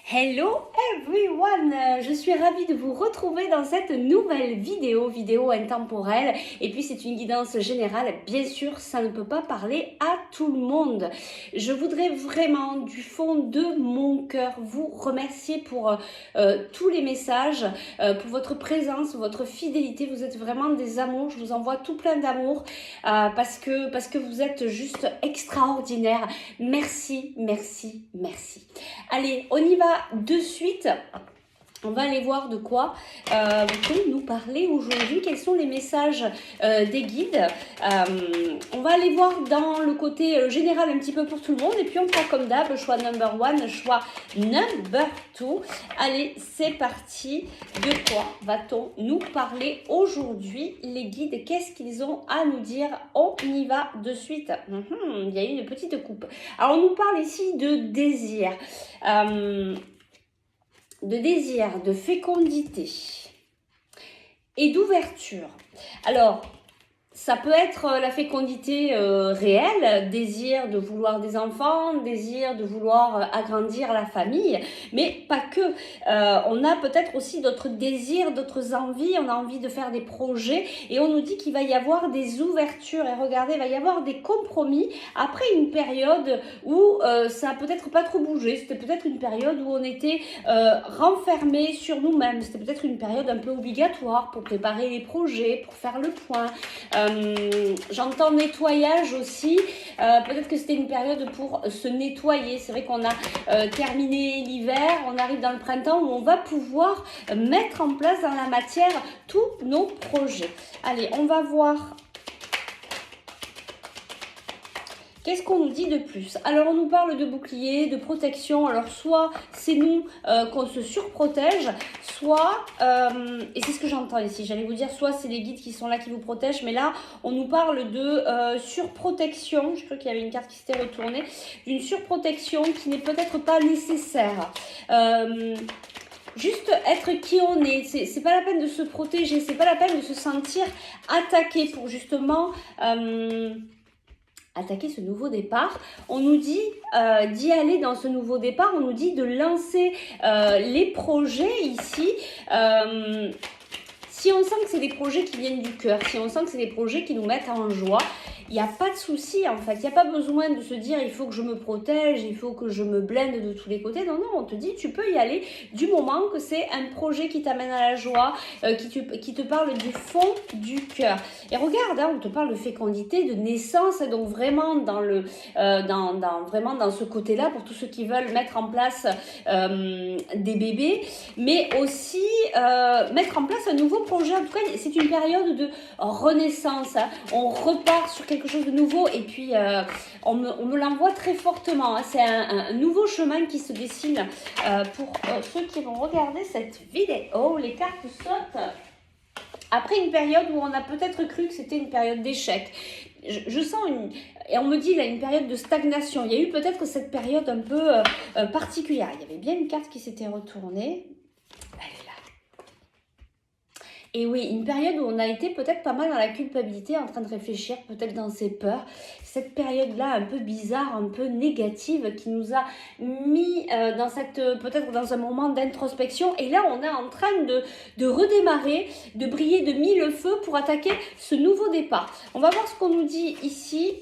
Hello everyone! Je suis ravie de vous retrouver dans cette nouvelle vidéo intemporelle. Et puis c'est une guidance générale, bien sûr ça ne peut pas parler à tout le monde. Je voudrais vraiment du fond de mon cœur vous remercier pour tous les messages, pour votre présence, votre fidélité. Vous êtes vraiment des amours, je vous envoie tout plein d'amour parce que vous êtes juste extraordinaires. Merci, merci, merci. Allez, on y va de suite. On va aller voir de quoi peut nous parler aujourd'hui. Quels sont les messages des guides. On va aller voir dans le côté général un petit peu pour tout le monde. Et puis on fera comme d'hab, choix number one, choix number two. Allez, c'est parti. De quoi va-t-on nous parler aujourd'hui, les guides? Qu'est-ce qu'ils ont à nous dire? On y va de suite. Il y a une petite coupe. Alors on nous parle ici de désir. De désir, de fécondité et d'ouverture. Alors, ça peut être la fécondité réelle, désir de vouloir des enfants, désir de vouloir agrandir la famille, mais pas que. On a peut-être aussi d'autres désirs, d'autres envies, on a envie de faire des projets et on nous dit qu'il va y avoir des ouvertures. Et regardez, il va y avoir des compromis après une période où ça n'a peut-être pas trop bougé. C'était peut-être une période où on était renfermé sur nous-mêmes. C'était peut-être une période un peu obligatoire pour préparer les projets, pour faire le point. J'entends nettoyage aussi, peut-être que c'était une période pour se nettoyer. C'est vrai qu'on a terminé l'hiver, on arrive dans le printemps où on va pouvoir mettre en place dans la matière tous nos projets. Allez, on va voir. Qu'est-ce qu'on nous dit de plus? Alors, on nous parle de bouclier, de protection. Alors, soit c'est nous qu'on se surprotège, soit, et c'est ce que j'entends ici, j'allais vous dire, soit c'est les guides qui sont là, qui vous protègent, mais là, on nous parle de surprotection. Je crois qu'il y avait une carte qui s'était retournée. D'une surprotection qui n'est peut-être pas nécessaire. Juste être qui on est, c'est pas la peine de se protéger, c'est pas la peine de se sentir attaqué pour justement... attaquer ce nouveau départ. On nous dit d'y aller dans ce nouveau départ, on nous dit de lancer les projets ici. Si on sent que c'est des projets qui viennent du cœur, si on sent que c'est des projets qui nous mettent en joie, il n'y a pas de souci en fait. Il n'y a pas besoin de se dire il faut que je me protège, il faut que je me blinde de tous les côtés. Non, non, on te dit tu peux y aller du moment que c'est un projet qui t'amène à la joie, qui te parle du fond du cœur. Et regarde, hein, on te parle de fécondité, de naissance, donc vraiment dans vraiment dans ce côté-là pour tous ceux qui veulent mettre en place des bébés, mais aussi mettre en place un nouveau projet. En tout cas, c'est une période de renaissance. Hein. On repart sur quelque chose de nouveau et puis on me l'envoie très fortement. Hein. C'est un nouveau chemin qui se dessine pour ceux qui vont regarder cette vidéo. Les cartes sautent. Après une période où on a peut-être cru que c'était une période d'échec, je sens et on me dit là une période de stagnation. Il y a eu peut-être cette période un peu particulière. Il y avait bien une carte qui s'était retournée. Elle est là. Et oui, une période où on a été peut-être pas mal dans la culpabilité, en train de réfléchir, peut-être dans ses peurs. Cette période-là un peu bizarre, un peu négative, qui nous a mis dans peut-être dans un moment d'introspection. Et là, on est en train de redémarrer, de briller de mille feux pour attaquer ce nouveau départ. On va voir ce qu'on nous dit ici.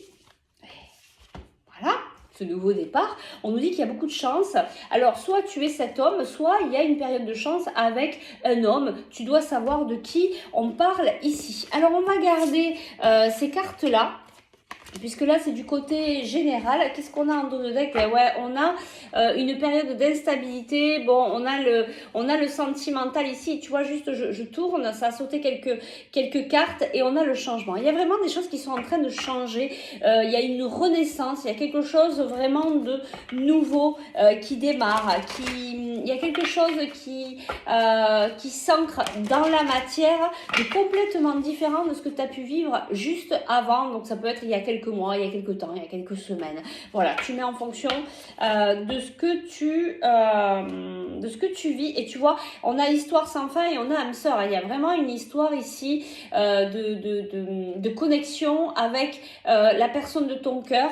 Voilà. Ce nouveau départ, on nous dit qu'il y a beaucoup de chance. Alors, soit tu es cet homme, soit il y a une période de chance avec un homme. Tu dois savoir de qui on parle ici. Alors, on va garder ces cartes-là. Puisque là, c'est du côté général. Qu'est-ce qu'on a en dos de deck? Ouais, on a une période d'instabilité. Bon, on a le sentimental ici. Tu vois, juste, je tourne, ça a sauté quelques cartes et on a le changement. Il y a vraiment des choses qui sont en train de changer. Il y a une renaissance. Il y a quelque chose vraiment de nouveau qui démarre. Il y a quelque chose qui s'ancre dans la matière, de complètement différent de ce que tu as pu vivre juste avant. Donc, ça peut être il y a quelques mois, il y a quelques temps, il y a quelques semaines. Voilà, tu mets en fonction de ce que tu vis. Et tu vois, on a histoire sans fin et on a âme sœur. Il y a vraiment une histoire ici de connexion avec la personne de ton cœur.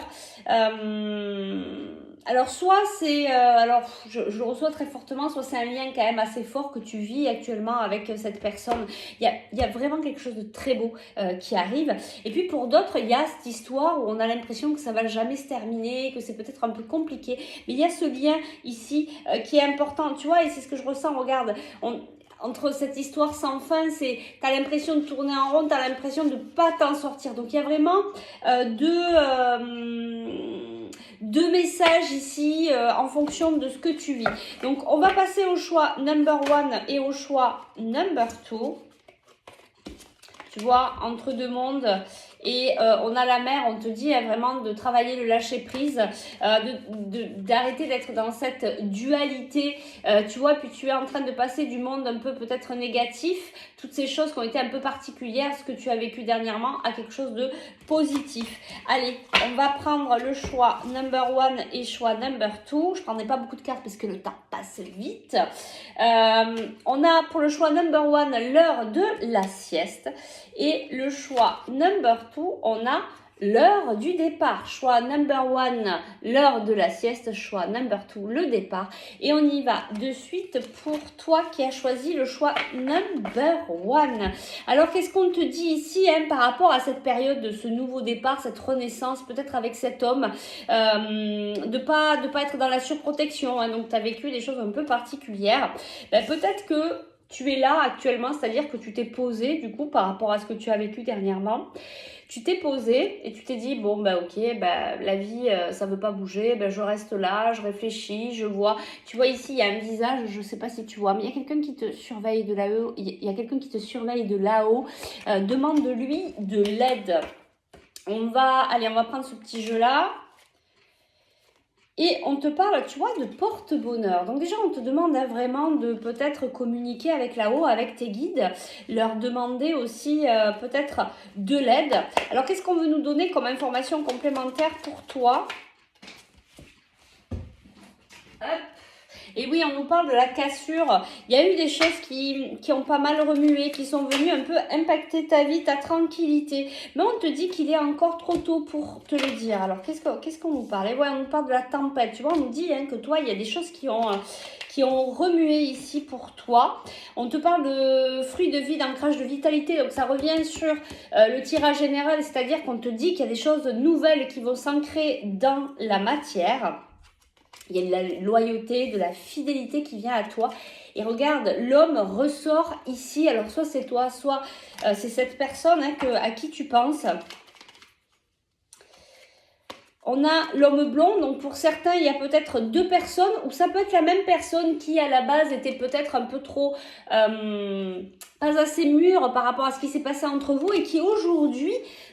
alors soit c'est, alors je le reçois très fortement, soit c'est un lien quand même assez fort que tu vis actuellement avec cette personne. Il y a vraiment quelque chose de très beau qui arrive. Et puis pour d'autres, il y a cette histoire où on a l'impression que ça va jamais se terminer, que c'est peut-être un peu compliqué. Mais il y a ce lien ici qui est important, tu vois, et c'est ce que je ressens, regarde, entre cette histoire sans fin, t'as l'impression de tourner en rond, t'as l'impression de pas t'en sortir. Donc il y a vraiment deux messages ici en fonction de ce que tu vis. Donc on va passer au choix number one et au choix number two. Tu vois, entre deux mondes. Et on a la mer, on te dit vraiment de travailler le lâcher prise, d'arrêter d'être dans cette dualité, tu vois, puis tu es en train de passer du monde un peu peut-être négatif, toutes ces choses qui ont été un peu particulières, ce que tu as vécu dernièrement, à quelque chose de positif. Allez, on va prendre le choix number one et choix number two. Je ne prendrai pas beaucoup de cartes parce que le temps passe vite. On a pour le choix number one l'heure de la sieste. Et le choix number two, on a l'heure du départ. Choix number one, l'heure de la sieste. Choix number two, le départ. Et on y va de suite pour toi qui as choisi le choix number one. Alors, qu'est-ce qu'on te dit ici par rapport à cette période de ce nouveau départ, cette renaissance, peut-être avec cet homme, de pas être dans la surprotection. Donc, tu as vécu des choses un peu particulières. Peut-être que tu es là actuellement, c'est-à-dire que tu t'es posé du coup par rapport à ce que tu as vécu dernièrement. Tu t'es posé et tu t'es dit, bon, ok, la vie, ça veut pas bouger, je reste là, je réfléchis, je vois. Tu vois ici, il y a un visage, je sais pas si tu vois, mais il y a quelqu'un qui te surveille de là-haut. Il y a quelqu'un qui te surveille de là-haut. Demande-lui de l'aide. On va prendre ce petit jeu-là. Et on te parle, tu vois, de porte-bonheur. Donc déjà, on te demande vraiment de peut-être communiquer avec là-haut, avec tes guides, leur demander aussi peut-être de l'aide. Alors, qu'est-ce qu'on veut nous donner comme information complémentaire pour toi ? Hop. Et oui, on nous parle de la cassure. Il y a eu des choses qui ont pas mal remué, qui sont venues un peu impacter ta vie, ta tranquillité. Mais on te dit qu'il est encore trop tôt pour te le dire. Alors, qu'est-ce qu'on nous parle ? Et ouais, on nous parle de la tempête. Tu vois, on nous dit que toi, il y a des choses qui ont remué ici pour toi. On te parle de fruits de vie, d'ancrage de vitalité. Donc, ça revient sur le tirage général. C'est-à-dire qu'on te dit qu'il y a des choses nouvelles qui vont s'ancrer dans la matière. Il y a de la loyauté, de la fidélité qui vient à toi. Et regarde, l'homme ressort ici. Alors, soit c'est toi, soit c'est cette personne à qui tu penses. On a l'homme blond, donc pour certains, il y a peut-être deux personnes, ou ça peut être la même personne qui, à la base, était peut-être un peu trop, pas assez mûre par rapport à ce qui s'est passé entre vous, et qui aujourd'hui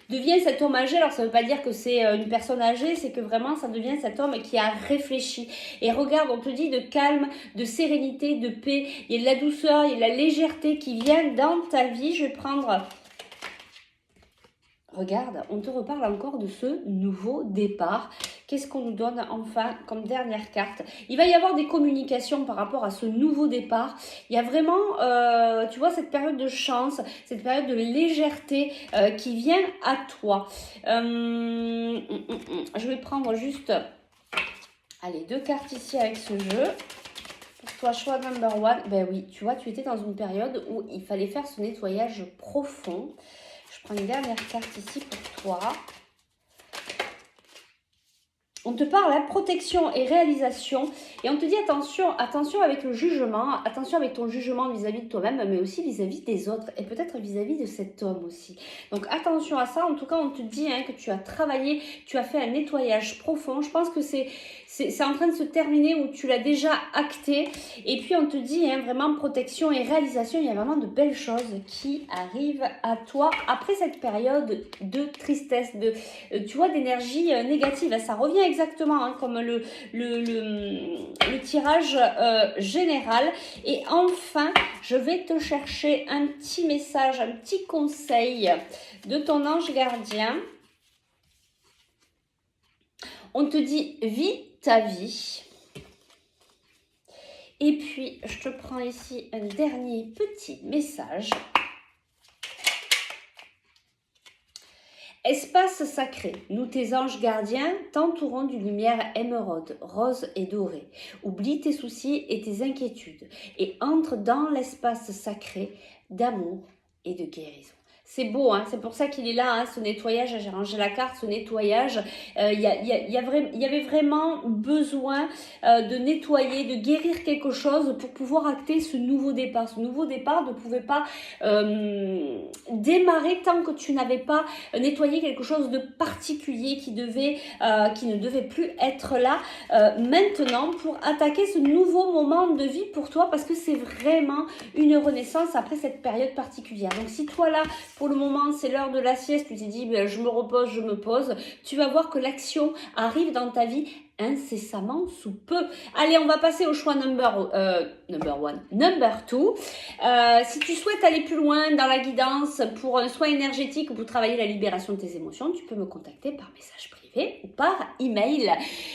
devient cet homme âgé. Alors ça ne veut pas dire que c'est une personne âgée, c'est que vraiment ça devient cet homme qui a réfléchi. Et regarde, on te dit de calme, de sérénité, de paix, il y a de la douceur, il y a de la légèreté qui vient dans ta vie. Je vais prendre... Regarde, on te reparle encore de ce nouveau départ. Qu'est-ce qu'on nous donne enfin comme dernière carte ? Il va y avoir des communications par rapport à ce nouveau départ. Il y a vraiment, tu vois, cette période de chance, cette période de légèreté qui vient à toi. Je vais prendre juste, allez, 2 cartes ici avec ce jeu. Pour toi, choix number one. Ben oui, tu vois, tu étais dans une période où il fallait faire ce nettoyage profond. Je prends une dernière carte ici pour toi. On te parle de protection et réalisation et on te dit attention avec le jugement, attention avec ton jugement vis-à-vis de toi-même, mais aussi vis-à-vis des autres et peut-être vis-à-vis de cet homme aussi. Donc attention à ça. En tout cas, on te dit que tu as travaillé, tu as fait un nettoyage profond. Je pense que c'est en train de se terminer ou tu l'as déjà acté. Et puis on te dit vraiment protection et réalisation. Il y a vraiment de belles choses qui arrivent à toi après cette période de tristesse, tu vois, d'énergie négative. Ça revient exactement comme le tirage général. Et enfin, je vais te chercher un petit message, un petit conseil de ton ange gardien. On te dit, vis ta vie. Et puis, je te prends ici un dernier petit message. Espace sacré, nous tes anges gardiens t'entourons d'une lumière émeraude, rose et dorée. Oublie tes soucis et tes inquiétudes et entre dans l'espace sacré d'amour et de guérison. C'est beau, hein, c'est pour ça qu'il est là, hein, ce nettoyage. J'ai rangé la carte, ce nettoyage. Il y avait vraiment besoin de nettoyer, de guérir quelque chose pour pouvoir acter ce nouveau départ. Ce nouveau départ ne pouvait pas démarrer tant que tu n'avais pas nettoyé quelque chose de particulier qui ne devait plus être là maintenant pour attaquer ce nouveau moment de vie pour toi, parce que c'est vraiment une renaissance après cette période particulière. Donc si toi là, pour le moment, c'est l'heure de la sieste, tu t'es dit, ben, je me repose, je me pose, tu vas voir que l'action arrive dans ta vie incessamment sous peu. Allez, on va passer au choix number 2. Si tu souhaites aller plus loin dans la guidance pour un soin énergétique ou pour travailler la libération de tes émotions, tu peux me contacter par message privé ou par email.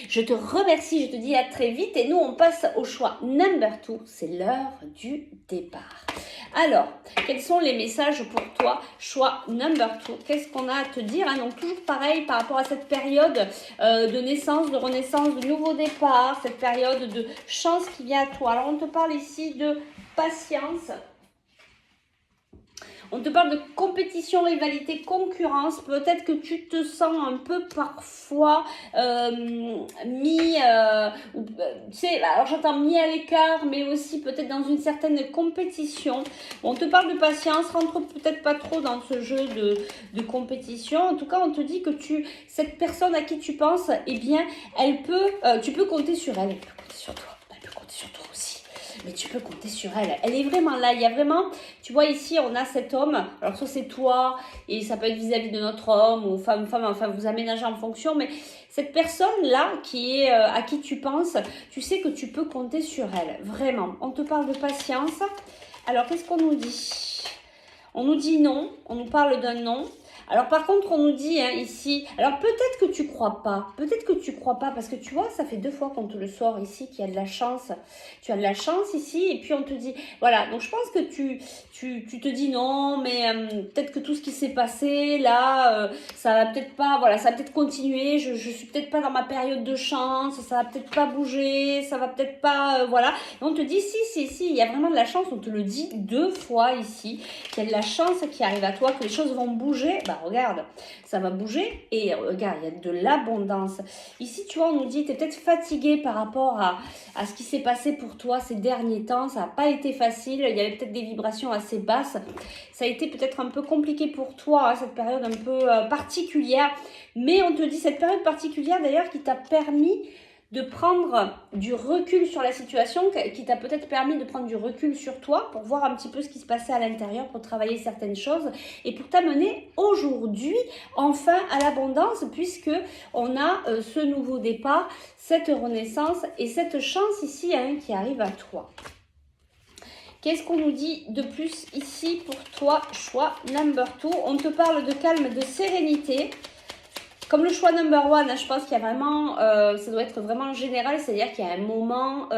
Je te remercie, je te dis à très vite et nous on passe au choix number 2, c'est l'heure du départ. Alors, quels sont les messages pour toi? Choix number 2. Qu'est-ce qu'on a à te dire, hein? Donc, toujours pareil par rapport à cette période de naissance, de renaissance, de nouveau départ, cette période de chance qui vient à toi. Alors, on te parle ici de patience. On te parle de compétition, rivalité, concurrence. Peut-être que tu te sens un peu parfois mis, tu sais, alors j'entends mis à l'écart, mais aussi peut-être dans une certaine compétition. On te parle de patience, rentre peut-être pas trop dans ce jeu de compétition. En tout cas, on te dit que cette personne à qui tu penses, eh bien, tu peux compter sur elle. Elle peut compter sur toi. Elle peut compter sur toi aussi. Mais tu peux compter sur elle. Elle est vraiment là. Il y a vraiment, tu vois ici, on a cet homme. Alors soit c'est toi, et ça peut être vis-à-vis de notre homme ou femme, enfin vous aménagez en fonction. Mais cette personne-là à qui tu penses, tu sais que tu peux compter sur elle. Vraiment. On te parle de patience. Alors qu'est-ce qu'on nous dit? On nous dit non. On nous parle d'un non. Alors par contre, on nous dit ici, alors peut-être que tu crois pas, parce que tu vois, ça fait 2 fois qu'on te le sort ici, qu'il y a de la chance. Tu as de la chance ici, et puis on te dit, voilà, donc je pense que tu te dis non, mais peut-être que tout ce qui s'est passé là, ça va peut-être pas, voilà, ça va peut-être continuer, je suis peut-être pas dans ma période de chance, ça va peut-être pas bouger, ça va peut-être pas, voilà. Et on te dit, si, il y a vraiment de la chance, on te le dit 2 fois ici, qu'il y a de la chance qui arrive à toi, que les choses vont bouger. Bah regarde, ça va bouger et regarde, il y a de l'abondance. Ici, tu vois, on nous dit, tu es peut-être fatigué par rapport à ce qui s'est passé pour toi ces derniers temps. Ça n'a pas été facile, il y avait peut-être des vibrations assez basses. Ça a été peut-être un peu compliqué pour toi, hein, cette période un peu particulière. Mais on te dit, cette période particulière d'ailleurs qui t'a permis de prendre du recul sur la situation, qui t'a peut-être permis de prendre du recul sur toi pour voir un petit peu ce qui se passait à l'intérieur, pour travailler certaines choses et pour t'amener aujourd'hui enfin à l'abondance, puisque on a ce nouveau départ, cette renaissance et cette chance ici qui arrive à toi. Qu'est-ce qu'on nous dit de plus ici pour toi? Choix number 2. On te parle de calme, de sérénité. Comme le choix number 1, je pense qu'il y a vraiment, ça doit être vraiment général, c'est-à-dire qu'il y a un moment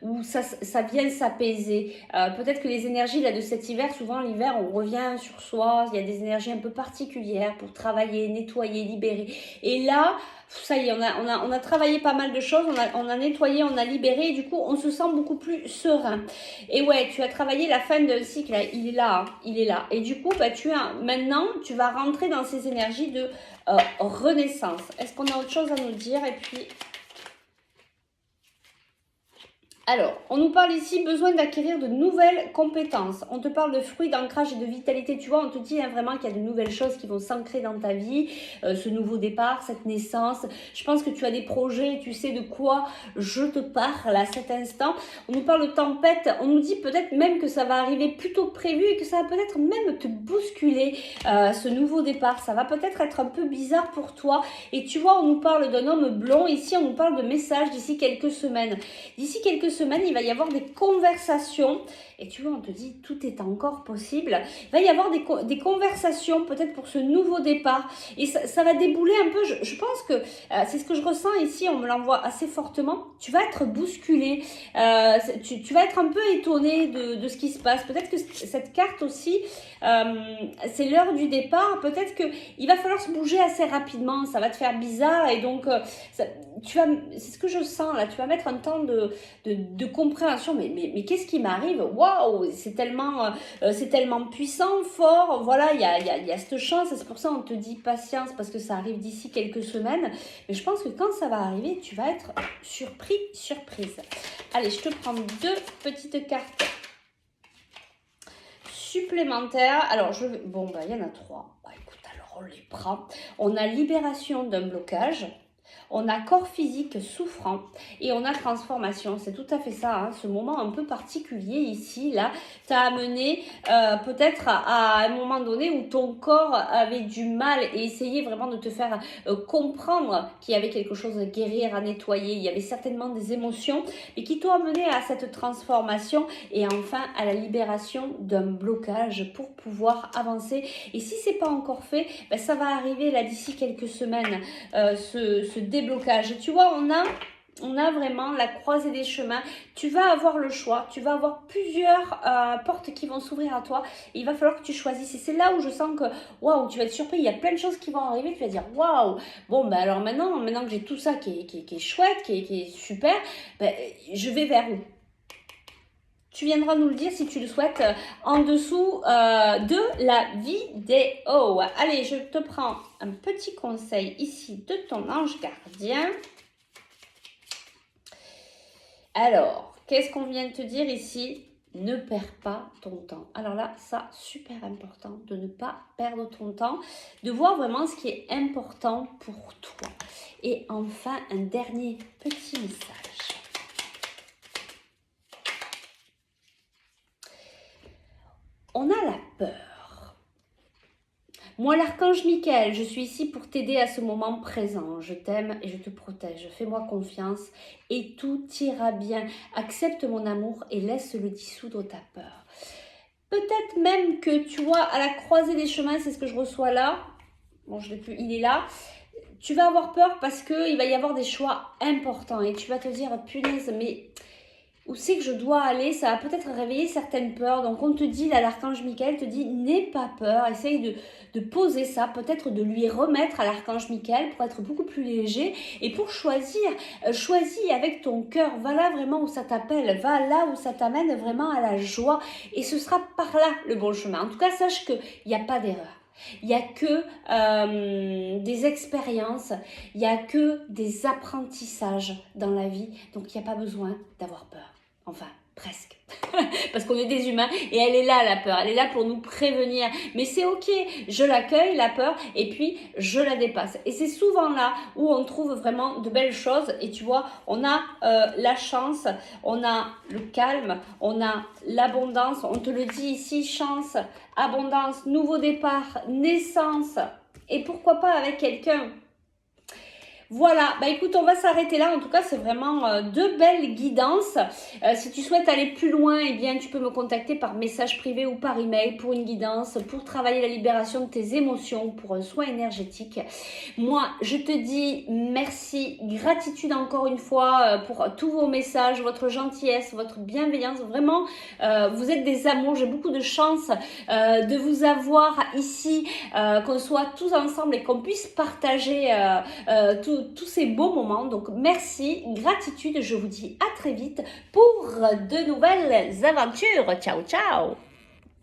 où ça vient s'apaiser. Peut-être que les énergies là de cet hiver, souvent l'hiver, on revient sur soi, il y a des énergies un peu particulières pour travailler, nettoyer, libérer. Et là, ça y est, on a travaillé pas mal de choses, on a nettoyé, on a libéré, et du coup, on se sent beaucoup plus serein. Et ouais, tu as travaillé la fin de cycle, il est là, il est là. Et du coup, bah, maintenant, tu vas rentrer dans ces énergies de renaissance. Est-ce qu'on a autre chose à nous dire? Et puis, alors, on nous parle ici besoin d'acquérir de nouvelles compétences. On te parle de fruits, d'ancrage et de vitalité. Tu vois, on te dit vraiment qu'il y a de nouvelles choses qui vont s'ancrer dans ta vie. Ce nouveau départ, cette naissance. Je pense que tu as des projets, tu sais de quoi je te parle à cet instant. On nous parle de tempête. On nous dit peut-être même que ça va arriver plus tôt que prévu et que ça va peut-être même te bousculer, ce nouveau départ. Ça va peut-être être un peu bizarre pour toi. Et tu vois, on nous parle d'un homme blond. Ici, on nous parle de messages d'ici quelques semaines. D'ici quelques semaines, il va y avoir des conversations. Et tu vois, on te dit, tout est encore possible. Il va y avoir des conversations, peut-être pour ce nouveau départ. Et ça va débouler un peu. Je pense que c'est ce que je ressens ici. On me l'envoie assez fortement. Tu vas être bousculé. Tu vas être un peu étonné de ce qui se passe. Peut-être que cette carte aussi, c'est l'heure du départ. Peut-être qu'il va falloir se bouger assez rapidement. Ça va te faire bizarre. Et donc, c'est ce que je sens là. Tu vas mettre un temps de compréhension. Mais qu'est-ce qui m'arrive? Waouh, c'est tellement puissant, fort. Voilà, il y a cette chance. C'est pour ça qu'on te dit patience, parce que ça arrive d'ici quelques semaines. Mais je pense que quand ça va arriver, tu vas être surprise. Allez, je te prends 2 petites cartes supplémentaires. Alors, il y en a 3. Bah, écoute, alors on les prend. On a libération d'un blocage. On a corps physique souffrant et on a transformation. C'est tout à fait ça, hein, ce moment un peu particulier ici, là, t'a amené peut-être à un moment donné où ton corps avait du mal et essayait vraiment de te faire comprendre qu'il y avait quelque chose à guérir, à nettoyer. Il y avait certainement des émotions et qui t'ont amené à cette transformation et enfin à la libération d'un blocage pour pouvoir avancer. Et si c'est pas encore fait, ben, ça va arriver là d'ici quelques semaines, ce déblocage. Tu vois, on a vraiment la croisée des chemins. Tu vas avoir le choix. Tu vas avoir plusieurs portes qui vont s'ouvrir à toi. Et il va falloir que tu choisisses. Et c'est là où je sens que, waouh, tu vas être surpris. Il y a plein de choses qui vont arriver. Tu vas dire, waouh, bon, ben alors maintenant que j'ai tout ça qui est chouette, qui est super, ben, je vais vers où? Tu viendras nous le dire si tu le souhaites en dessous de la vidéo. Allez, je te prends un petit conseil ici de ton ange gardien. Alors, qu'est-ce qu'on vient de te dire ici? Ne perds pas ton temps. Alors là, ça, super important de ne pas perdre ton temps, de voir vraiment ce qui est important pour toi. Et enfin, un dernier petit message. On a la peur. Moi, l'archange Michael, je suis ici pour t'aider à ce moment présent. Je t'aime et je te protège. Fais-moi confiance et tout ira bien. Accepte mon amour et laisse-le dissoudre ta peur. Peut-être même que, tu vois, à la croisée des chemins, c'est ce que je reçois là. Bon, je l'ai plus, il est là. Tu vas avoir peur parce qu'il va y avoir des choix importants et tu vas te dire, punaise, mais où c'est que je dois aller? Ça va peut-être réveiller certaines peurs. Donc on te dit, là, l'archange Michael te dit, n'aie pas peur. Essaye de poser ça, peut-être de lui remettre à l'archange Michael pour être beaucoup plus léger. Et pour choisir, choisis avec ton cœur. Va là vraiment où ça t'appelle. Va là où ça t'amène vraiment à la joie. Et ce sera par là le bon chemin. En tout cas, sache qu'il n'y a pas d'erreur. Il n'y a que des expériences, il n'y a que des apprentissages dans la vie. Donc, il n'y a pas besoin d'avoir peur. Enfin, presque. Parce qu'on est des humains et elle est là, la peur. Elle est là pour nous prévenir. Mais c'est ok, je l'accueille, la peur, et puis je la dépasse. Et c'est souvent là où on trouve vraiment de belles choses. Et tu vois, on a la chance, on a le calme, on a l'abondance. On te le dit ici, chance, abondance, nouveau départ, naissance. Et pourquoi pas avec quelqu'un. Voilà, bah écoute, on va s'arrêter là. En tout cas, c'est vraiment 2 belles guidances. Si tu souhaites aller plus loin, eh bien, tu peux me contacter par message privé ou par email pour une guidance, pour travailler la libération de tes émotions, pour un soin énergétique. Moi, je te dis merci, gratitude encore une fois pour tous vos messages, votre gentillesse, votre bienveillance. Vraiment, vous êtes des amours. J'ai beaucoup de chance de vous avoir ici, qu'on soit tous ensemble et qu'on puisse partager tous ces beaux moments. Donc merci, gratitude, je vous dis à très vite pour de nouvelles aventures. Ciao, ciao!